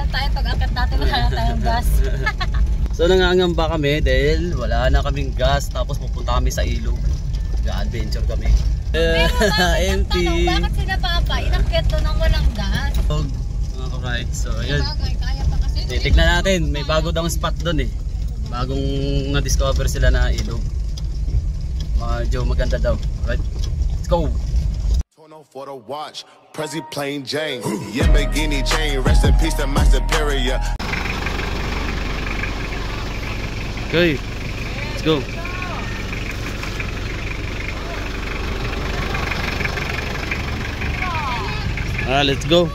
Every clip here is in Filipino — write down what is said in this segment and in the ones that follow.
lang tayo pag-akit natin wala na tayong gas. So nangangamba kami dahil wala na kaming gas, tapos pupunta kami sa ilog. Ga-adventure kami. Pero empty. bakit sila papa inakyat doon nang walang gas? Mga ka-rides, so ayun. Kaya pa kasi. Titignan natin, may bago daw spot doon eh. Bagong na-discover sila na ilog. Medyo maganda daw. Right? Let's go! For the watch, Prezi plain Jane, Lamborghini chain, rest in peace to my superior. Okay, let's go. Let's go.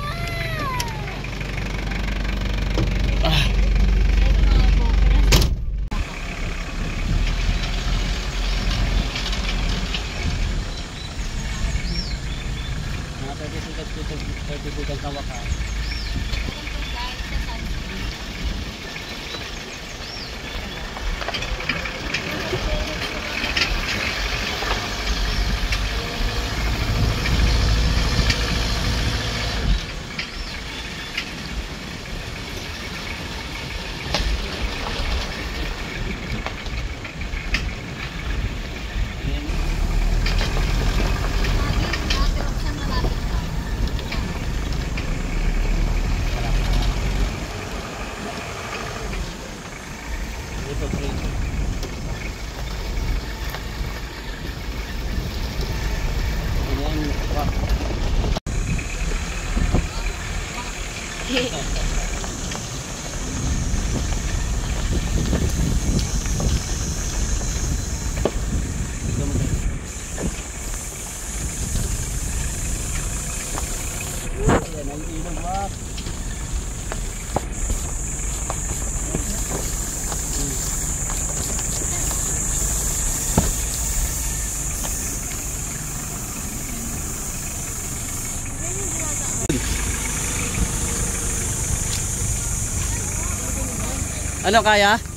Ano kaya? So,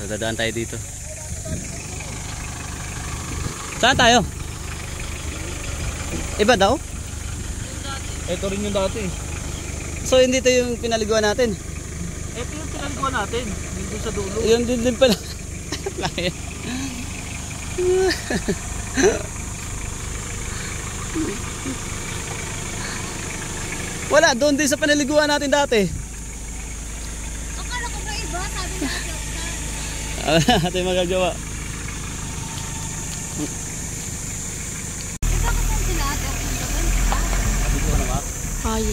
dadaan tayo dito. Saan tayo? Iba daw? Ito rin yung dati. So hindi ito yung pinaliguan natin? Ito yung pinaliguan natin. Dito sa dulo. Yun din pala. Wala, doon din sa pinaliguan natin dati. Akala ko ba iba? Sabi niya Ate magagawa. bakit yan sila ate? Dito ka na ba? Ay.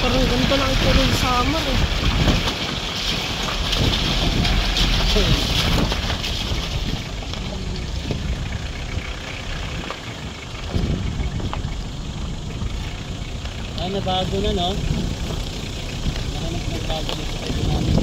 Parang ganito lang ito rin sa summer eh. Bago na, no? Nagbago dito tayo namin.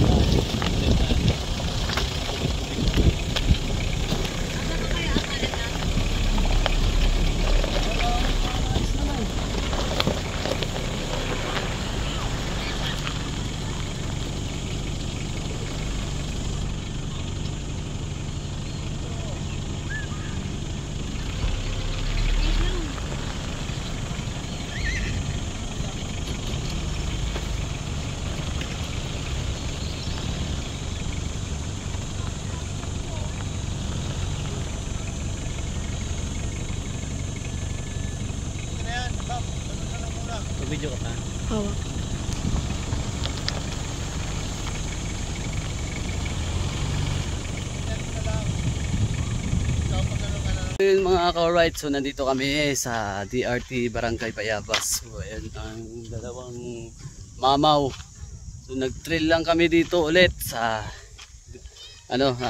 Video ka pa? Hawak. Yun mga ka-right, so nandito kami sa DRT Barangay Bayabas. So ayan ang dalawang mamaw. So nag-trail lang kami dito ulit sa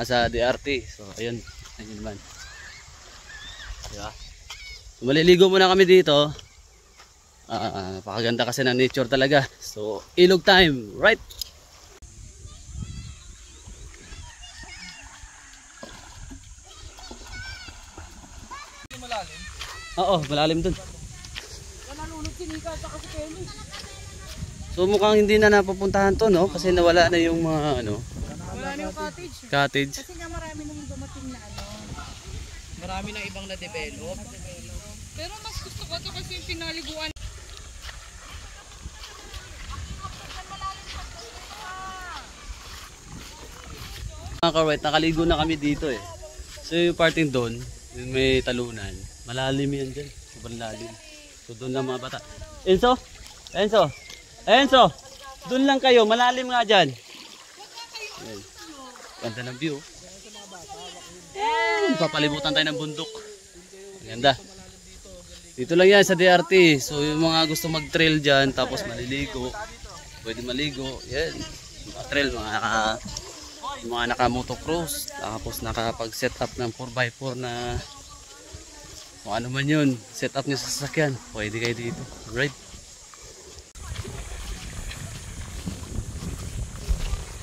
sa DRT. So ayun naman. Diba? So, maliligo muna kami dito. Napakaganda kasi ng nature talaga. So ilog time, right? Malalim. Oo, malalim dun. So mukhang hindi na napupuntahan to, no? Kasi nawala na yung mga Wala na yung cottage. cottage. Kasi nga marami nang dumating na Marami na ibang na-develop. Pero mas gusto ko ito kasi yung pinaliguan. Mga ka-right, nakaligo na kami dito eh. So yung parting doon, yung may talunan, malalim yan dyan. Sobrang lalim. So doon lang mga bata. Enzo? Enzo? Enzo! Doon lang kayo, malalim nga dyan. Ayan. Ganda ng view. Papalibutan tayo ng bundok. Ganda. Dito lang yan sa DRT. So yung mga gusto mag-trail dyan, tapos maliligo, pwede maligo. Yan. Mga trail, mga naka-motocross, tapos nakapag-set up ng 4x4 na kung ano man yun, set up nyo sa sasakyan, pwede kayo dito. Alright.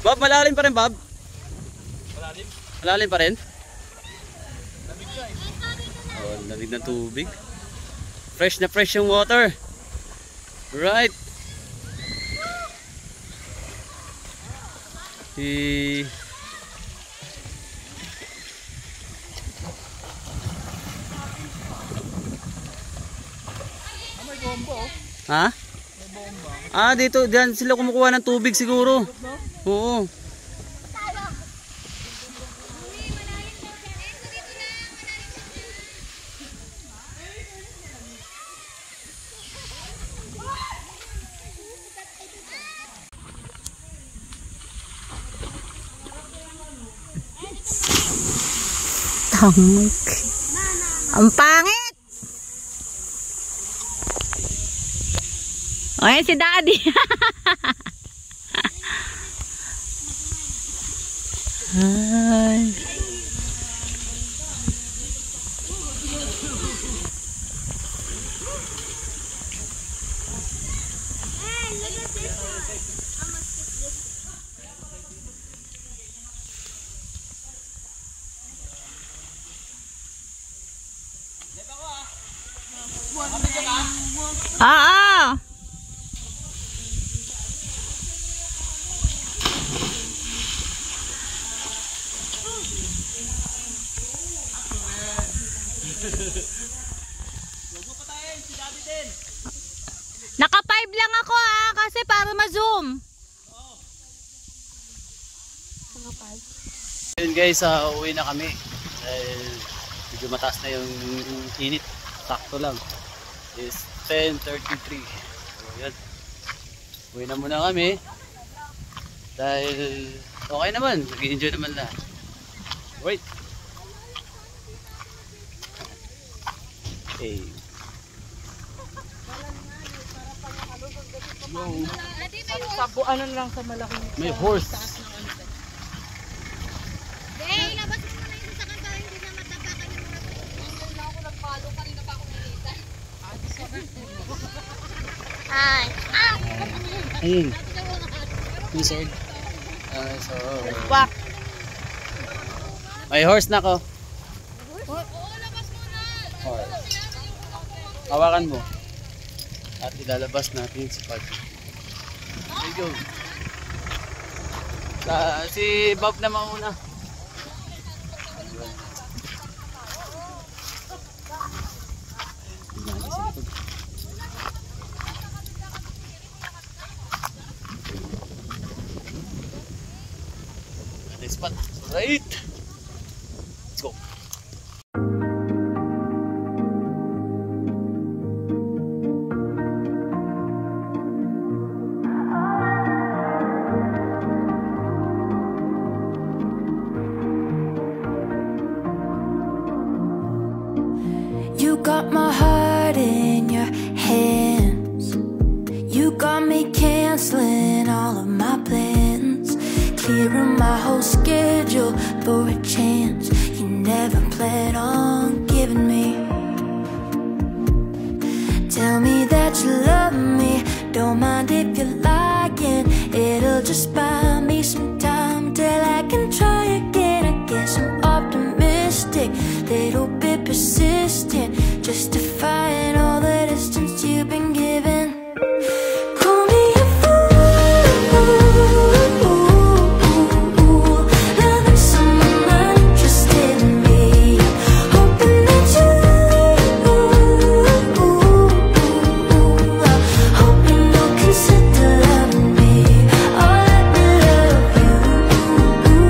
Bob, malalim pa rin, Bob? Malalim? Malalim pa rin? Lamig ka eh. Oh, lamig ng tubig. Fresh na fresh yung water. Right. May bomba oh. Ha? May bomba. Dito, diyan sila kumukuha ng tubig siguro. Oo. Tangik. Ang pangit! O, yan si Daddy. Ay. Oo. Naka 5 lang ako kasi para ma-zoom. Yun guys, uwi na kami. Dahil medyo mataas na yung init. Sakto lang. Is 10:33. So yun. Uwi na muna kami. Dahil okay naman. Nag-enjoy naman lahat. Wait. Okay. Sabuanan lang sa malaking. May horse. Eh, ilabas mo muna yung sasakyan para hindi na matapakan yung mga Wala ako nagpalo, kanina pa ako nakita. Ay. Ayun. Wizard. So, Wak. may horse na ko. Oo, labas mo na. Horse. Hawakan mo. At ilalabas natin si Pag. There you go. Si Bob na mauna. This spot. Right. Let's go. You got my heart in your hands. You got me canceling all of my plans, clearing my whole schedule for a chance you never planned on giving me. Tell me that you love me, don't mind if you're lying. It'll just buy me some time till I can try again. I guess I'm optimistic, little bit persistent, justifying all the distance you've been given. Call me a fool, loving someone not interested in me, hoping that hoping you'll consider loving me. Oh, let me love you.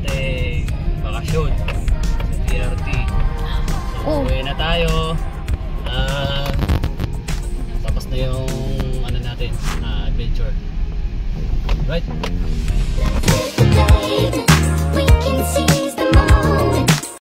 ating bakasyon sa DRT. So, uwi na tayo. Tapos na yung ano natin, adventure. Right?